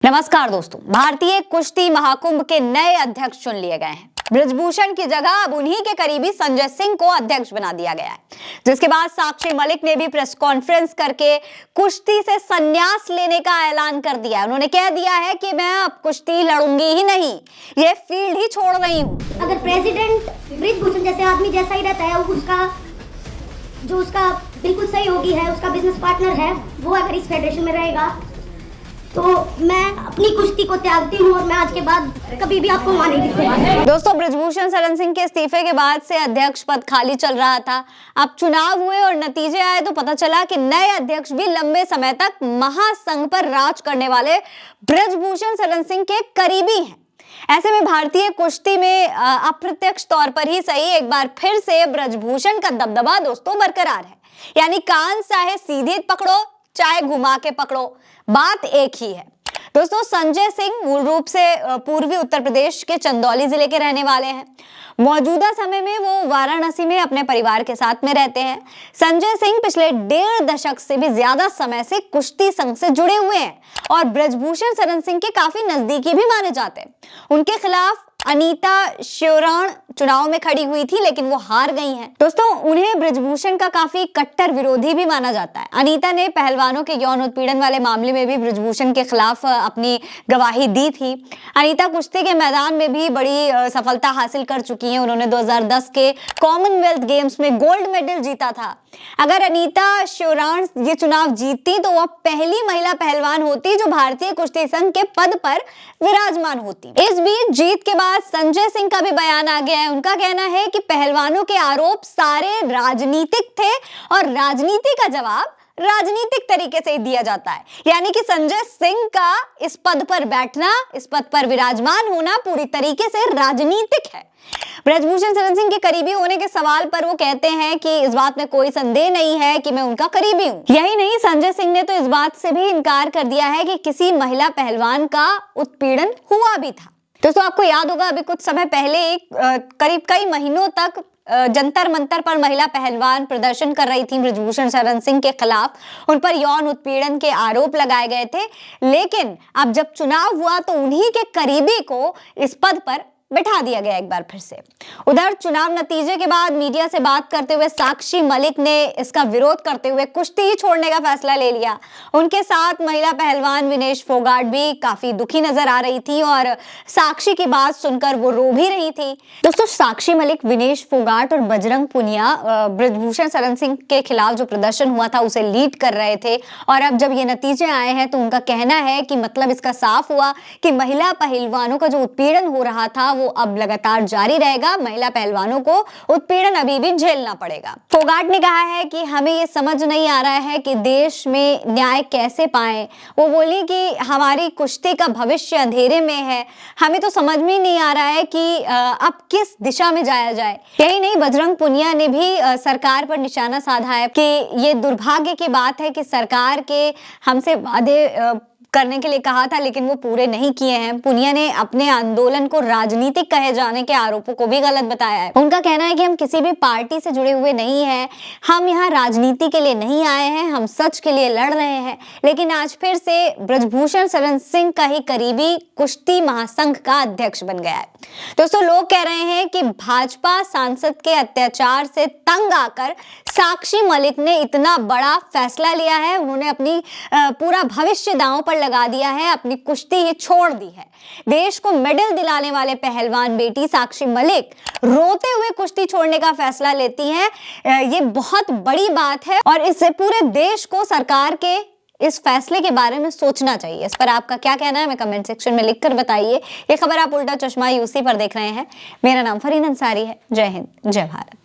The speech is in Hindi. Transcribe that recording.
नमस्कार दोस्तों, भारतीय कुश्ती महाकुंभ के नए अध्यक्ष चुन लिए गए हैं। ब्रजभूषण की जगह अब उन्हीं के करीबी संजय सिंह को अध्यक्ष बना दिया गया है, जिसके बाद साक्षी मलिक ने भी प्रेस कॉन्फ्रेंस करके कुश्ती से संन्यास लेने का ऐलान कर दिया है। उन्होंने कह दिया है कि मैं अब कुश्ती लड़ूंगी ही नहीं, ये फील्ड ही छोड़ रही हूँ। अगर प्रेसिडेंट ब्रजभूषण जैसे आदमी जैसा ही रहता है, उसका बिल्कुल सही होगी है, उसका बिजनेस पार्टनर है, वो अगर इस फेडरेशन में रहेगा तो मैं अपनी कुश्ती को त्यागती हूँ और मैं आज के बाद कभी भी आपको वहां नहीं दिखूंगा। दोस्तों, ब्रजभूषण शरण सिंह के इस्तीफे के बाद से अध्यक्ष पद खाली चल रहा था। अब चुनाव हुए और नतीजे आए तो पता चला कि नए अध्यक्ष भी लंबे समय तक महासंघ पर राज करने वाले ब्रजभूषण शरण सिंह के करीबी हैं। ऐसे में भारतीय कुश्ती में अप्रत्यक्ष तौर पर ही सही, एक बार फिर से ब्रजभूषण का दबदबा दोस्तों बरकरार है। यानी कान चाहे सीधे पकड़ो चाहे घुमा के पकड़ो, बात एक ही है। दोस्तों, संजय सिंह मूल रूप से पूर्वी उत्तर प्रदेश के चंदौली जिले के रहने वाले हैं। मौजूदा समय में वो वाराणसी में अपने परिवार के साथ में रहते हैं। संजय सिंह पिछले 1.5 दशक से भी ज्यादा समय से कुश्ती संघ से जुड़े हुए हैं और ब्रजभूषण शरण सिंह के काफी नजदीकी भी माने जाते हैं। उनके खिलाफ अनीता श्योरण चुनाव में खड़ी हुई थी, लेकिन वो हार गई हैं। दोस्तों, उन्हें ब्रजभूषण का काफी कट्टर विरोधी भी माना जाता है। अनीता ने पहलवानों के यौन उत्पीड़न वाले मामले में भी ब्रजभूषण के खिलाफ अपनी गवाही दी थी। अनीता कुश्ती के मैदान में भी बड़ी सफलता हासिल कर चुकी हैं। उन्होंने 2010 के कॉमनवेल्थ गेम्स में गोल्ड मेडल जीता था। अगर अनीता श्योरण ये चुनाव जीतती तो वह पहली महिला पहलवान होती जो भारतीय कुश्ती संघ के पद पर विराजमान होती। इस बीच जीत के बाद संजय सिंह का भी बयान आ गया है। उनका कहना है कि पहलवानों के आरोप सारे राजनीतिक थे और राजनीति का जवाब राजनीतिक तरीके से ही दिया जाता है। यानी कि संजय सिंह का इस पद पर बैठना, इस पद पर विराजमान होना पूरी तरीके से राजनीतिक है। ब्रजभूषण शरण सिंह के करीबी होने के सवाल पर वो कहते हैं कि इस बात में कोई संदेह नहीं है कि मैं उनका करीबी हूँ। यही नहीं, संजय सिंह ने तो इस बात से भी इनकार कर दिया है कि किसी महिला पहलवान का उत्पीड़न हुआ भी था। दोस्तों, आपको याद होगा अभी कुछ समय पहले करीब कई महीनों तक जंतर मंतर पर महिला पहलवान प्रदर्शन कर रही थी ब्रजभूषण शरण सिंह के खिलाफ। उन पर यौन उत्पीड़न के आरोप लगाए गए थे, लेकिन अब जब चुनाव हुआ तो उन्हीं के करीबी को इस पद पर बैठा दिया गया एक बार फिर से। उधर चुनाव नतीजे के बाद मीडिया से बात करते हुए साक्षी मलिक ने इसका विरोध करते हुए कुश्ती ही छोड़ने का फैसला ले लिया। उनके साथ महिला पहलवान विनेश फोगाट भी काफी दुखी नजर आ रही थी और साक्षी की बात सुनकर वो रो भी रही थी। दोस्तों, साक्षी मलिक, विनेश फोगाट और बजरंग पुनिया ब्रजभूषण शरण सिंह के खिलाफ जो प्रदर्शन हुआ था उसे लीड कर रहे थे और अब जब ये नतीजे आए हैं तो उनका कहना है कि मतलब इसका साफ हुआ कि महिला पहलवानों का जो उत्पीड़न हो रहा था वो अब लगातार जारी रहेगा। महिला पहलवानों को उत्पीड़न अभी भी झेलना पड़ेगा। फोगाट ने कहा है कि हमें ये समझ नहीं आ रहा है कि देश में न्याय कैसे पाएं। वो बोली कि हमारी कुश्ती का भविष्य अंधेरे में है, हमें तो समझ में नहीं आ रहा है कि अब किस दिशा में जाया जाए। यही नहीं, बजरंग पुनिया ने भी सरकार पर निशाना साधा है कि ये दुर्भाग्य की बात है कि सरकार के हमसे वादे करने के लिए कहा था लेकिन वो पूरे नहीं किए हैं। पुनिया ने अपने आंदोलन को राजनीतिक कहे जाने के आरोपों को भी गलत बताया है। उनका कहना है कि हम किसी भी पार्टी से जुड़े हुए नहीं हैं, हम यहाँ राजनीति के लिए नहीं आए हैं, हम सच के लिए लड़ रहे हैं। लेकिन आज फिर से ब्रजभूषण शरण सिंह का ही करीबी कुश्ती महासंघ का अध्यक्ष बन गया है। दोस्तों, लोग कह रहे हैं कि भाजपा सांसद के अत्याचार से तंग आकर साक्षी मलिक ने इतना बड़ा फैसला लिया है। उन्होंने अपनी पूरा भविष्य दांव पर लगा दिया है, अपनी कुश्ती ही छोड़ दी है। देश को मेडल दिलाने वाले पहलवान बेटी साक्षी मलिक रोते हुए कुश्ती छोड़ने का फैसला लेती हैं। ये बहुत बड़ी बात है और इससे पूरे देश को सरकार के इस फैसले के बारे में सोचना चाहिए। इस पर आपका क्या कहना है हमें कमेंट सेक्शन में लिखकर बताइए। ये खबर आप उल्टा चश्मा यूसी पर देख रहे हैं। मेरा नाम फरीन अंसारी है। जय हिंद, जय भारत।